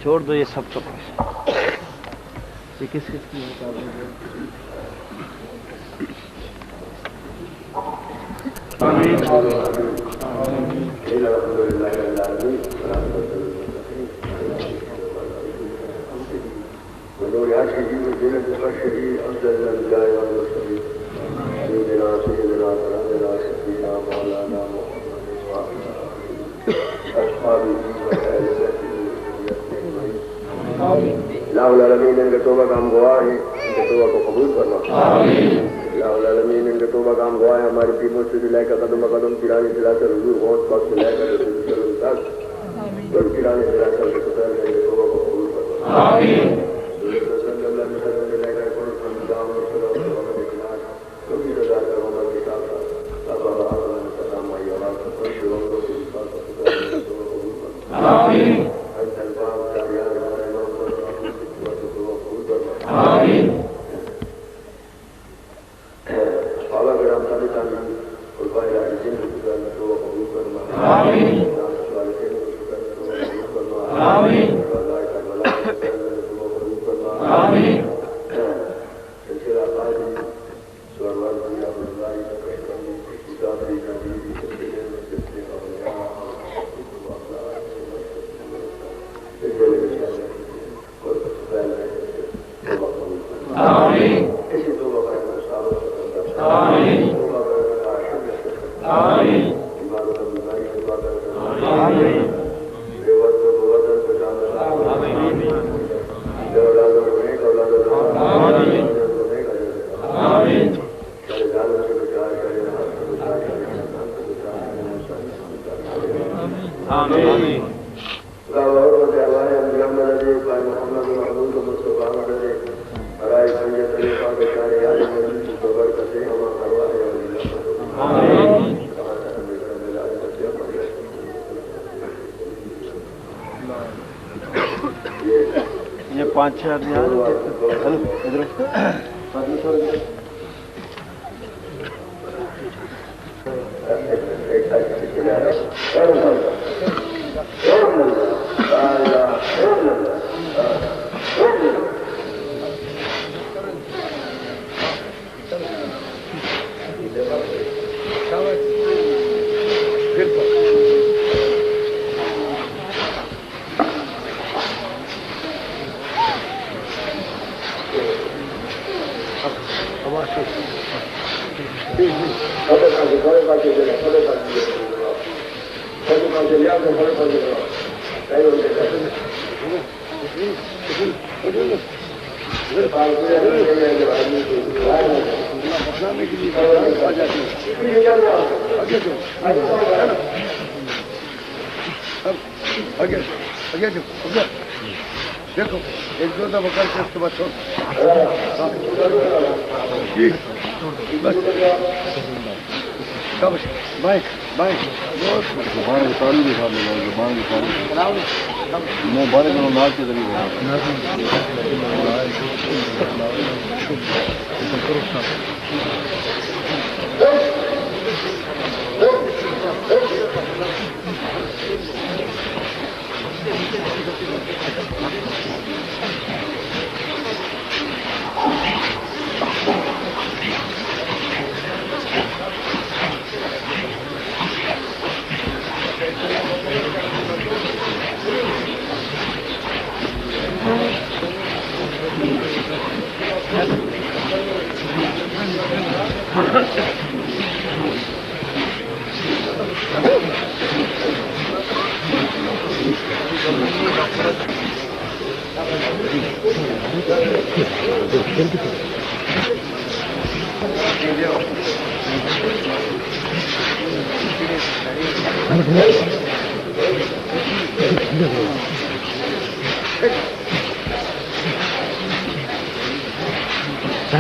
چھوڑ دو یہ سب تو یہ کس کی اللہ العالمین ان کے توبہ کا ہم گواہ ہیں، ان کے توبہ کو قبول فرما۔ اللہ العالمین ان کے توبہ کا ہم گواہ ہیں، ہماری پیموں سے لے کر قدم قدم پیرانی پلا کر حضور غوث پاک سے لے کر رسول صلی اللہ تک اور پیرانی پلا کر ان کے توبہ کو قبول فرما۔ آمین۔ صلی اللہ علیہ وسلم نے لے کر قرآن سلام اور سلام محمد اخلاق کبھی رضا کر محمد کے ساتھ اللہ علیہ وسلم آئی آواز پر شروع کو سے ساتھ توبہ قبول فرما۔ آمین۔ آمین۔ بابا گرام صاحب تعلیم اور بھائی راجین کو توبہ قبول فرما۔ آمین۔ آمین۔ آمین۔ سلسلہ قاضی سوروار دنیا برداری کا کشمری کتابی نبی سلسلے میں سلسلے کا آمین۔ اسی توبہ کا مصاب آمین۔ آمین۔ عبادت اللہ کی عبادت آمین۔ دیوت و وطن بجانا آمین۔ اولاد و نیک اولاد آمین۔ آمین۔ چلے جانے سے بچائے کرے ہاتھ سے بچائے کرے ہاتھ سے بچائے آمین۔ اللہ و تعالی انبیاء مدد پاک محمد محمود مصطفی مدد برائے سنجے طریقہ بچارے عالم مجید کی برکت ہم کروا ہے آمین۔ یہ 5-6 آدمی آ رہے ادھر بڑے پاس بڑے پاس پاس لیا تو بڑے پاس کئی ہوتے دیکھو ایک دو دفعہ کر کے اس کے بعد چھوڑ بس بائک بائک زبان اتاری بھی کھا لے زبان اتاری میں بارے میں نال کے ذریعے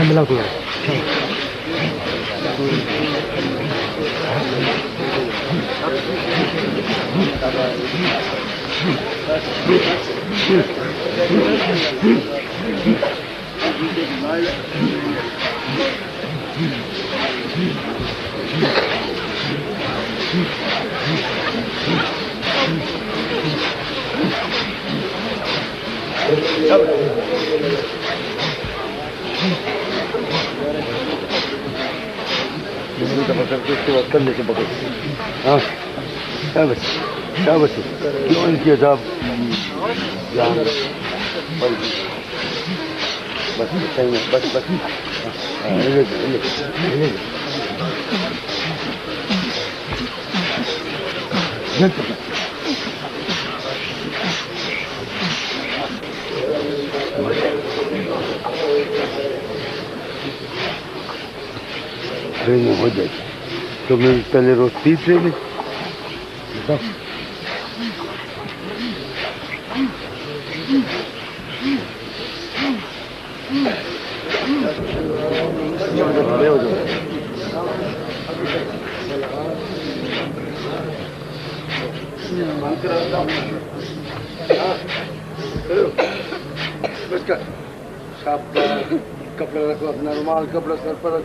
ملا تو کرنے کے بغیر ہاں شابش شابش کیوں ان کی عذاب بس بس بس ٹریننگ ہو جائے تو میں پہلے روز 3 ٹریننگ کپڑا رکھو اپنا رومال کپڑا سر پر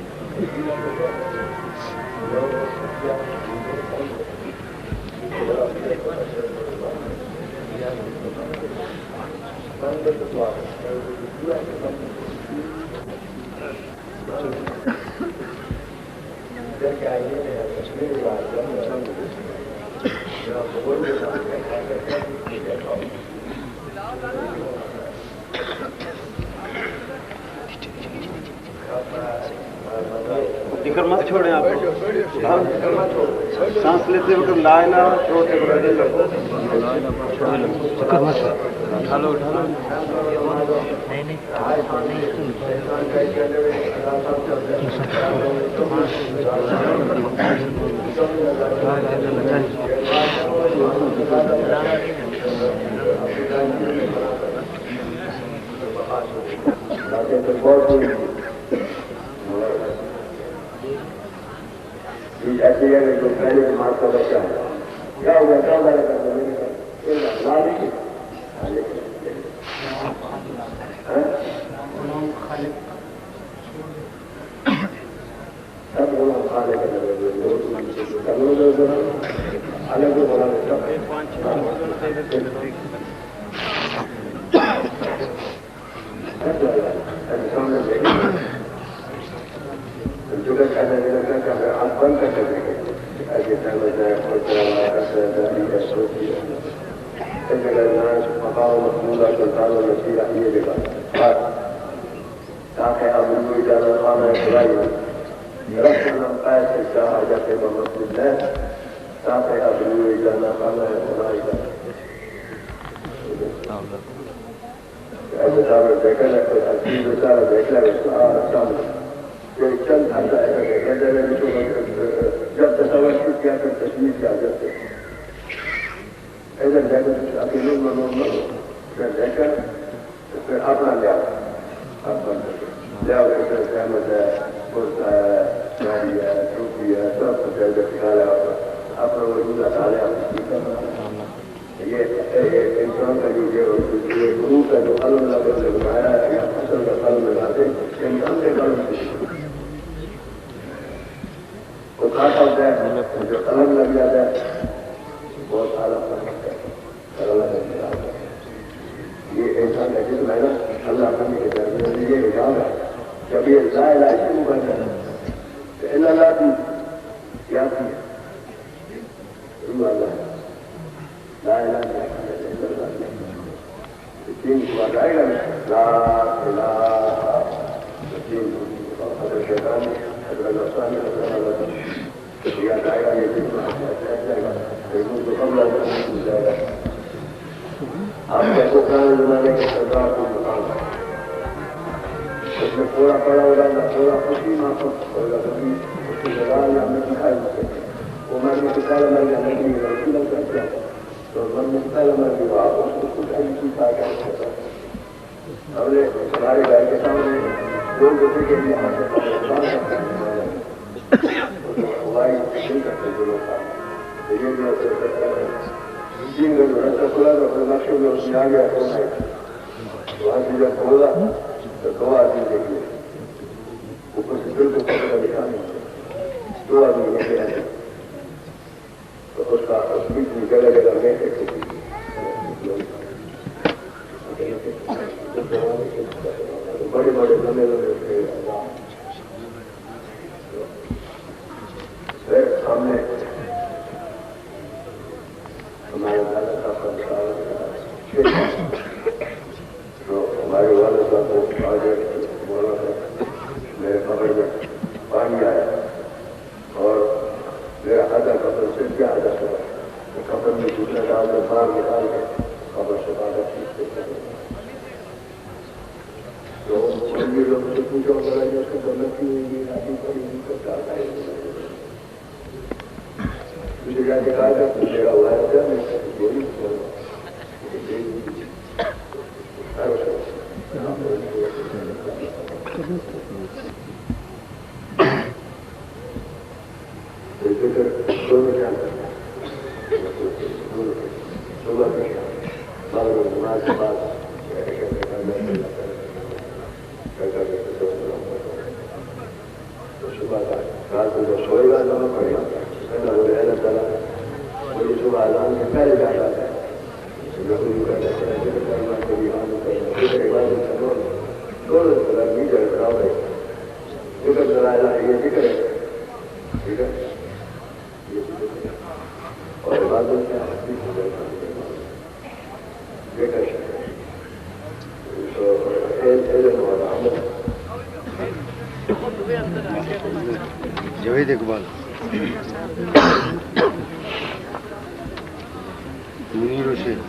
ذکر مت چھوڑیں آپ سانس لیتے وقت لا الہ چھوڑتے وقت اٹھالو ایسے ہے جو پہلے نماز کا بچہ ہے کیا ہوگا کیا ہوگا سب غلام خالے کا الگ غلام آپ بند کر سکیں گے مقام محمودہ سلطان و نصیرہ یہ جگہ تاکہ اب ان کو اجازت خانہ خدائی رب الم پیسے جاتے مسجد ہے ساتھ ابرو جانا کھانا ہے ایسے سارے دیکھا دیکھ لے چند آتا ہے جب تصور کیا کر تصویر کی عادت ہے ادھر جا کر اکیلے دیکھ کر پھر اپنا لیا سہمت ہے کرتا ہے گاڑی ہے ٹوپی ہے سب کچھ سکھا لیا اپنا وجود ہٹا لیا یہ انسان کا جو گرو کا جو قلم لگایا ہے یا فصل کا قلم لگاتے انسان کے قلم سے وہ کھاتا ہوتا ہے جو قلم لگ جاتا ہے بہت اعلیٰ یہ انسان کا جسم ہے نا اللہ کرنے کے درمیان یہ نظام ہے جب یہ لا الہ شروع بن جائے تو اللہ کی کیا تھی اللہ لا الہ تین بات آئے گا لا الہ تین حضرت شیطان حضرت نفسان حضرت یاد آئے گا یہ جسم جائے گا لیکن تو قبل جائے گا آپ کیسے پرانے زمانے کے سردار کو مقام ہے اس میں پورا پڑا ہوگا نہ پورا خوشی محفوظ ہوگا کبھی اس کی جگہ یا ہمیں دکھائی نہیں سکتے وہ مرد میں کتنا لمر یا نہیں غلطی لگ سکتا تو مرد میں کتنا لمر بھی آپ اس کو کچھ ایسی چیز آ کر سکتا ہم نے ہمارے گھر کے سامنے دو روپے کے لیے ہمارے کام کرتے ہیں ہماری نہیں کرتے جو لوگ لیکن جو تین گھر رستہ کھلا تو اپنے نقشے میں اس میں آ گیا کون ہے وہاں سے جب کھولا تو دو آدمی دیکھیے اوپر سے بالکل پکڑا لکھا نہیں دو آدمی دیکھے آئے تو اس کا بیچ میں جگہ جگہ میں بڑے بڑے لمبے لمبے سامنے ہمارے دادا صاحب کا تو ہمارے والد صاحب کو آگے بولا تھا میرے قبر میں پانی آیا اور میرا آدھا قبر سے کیا آدھا ہوا قبر میں دوسرا ڈال کر باہر نکال کے قبر سے آدھا کھینچتے تو لوگ سے پوچھا کرا اس کو کرنا کیوں ہوئی راجی پڑی ہوئی کرتا ہے مجھے جا کے کہا تھا میرا وائر تھا میں گولی سوئے گا نہ پڑے گا اللہ تعالیٰ مجھے صبح اذان سے پہلے جانا ہے یہ ذکر ہے ٹھیک ہے اور عبادت کیا جاوید اقبال منیر حسین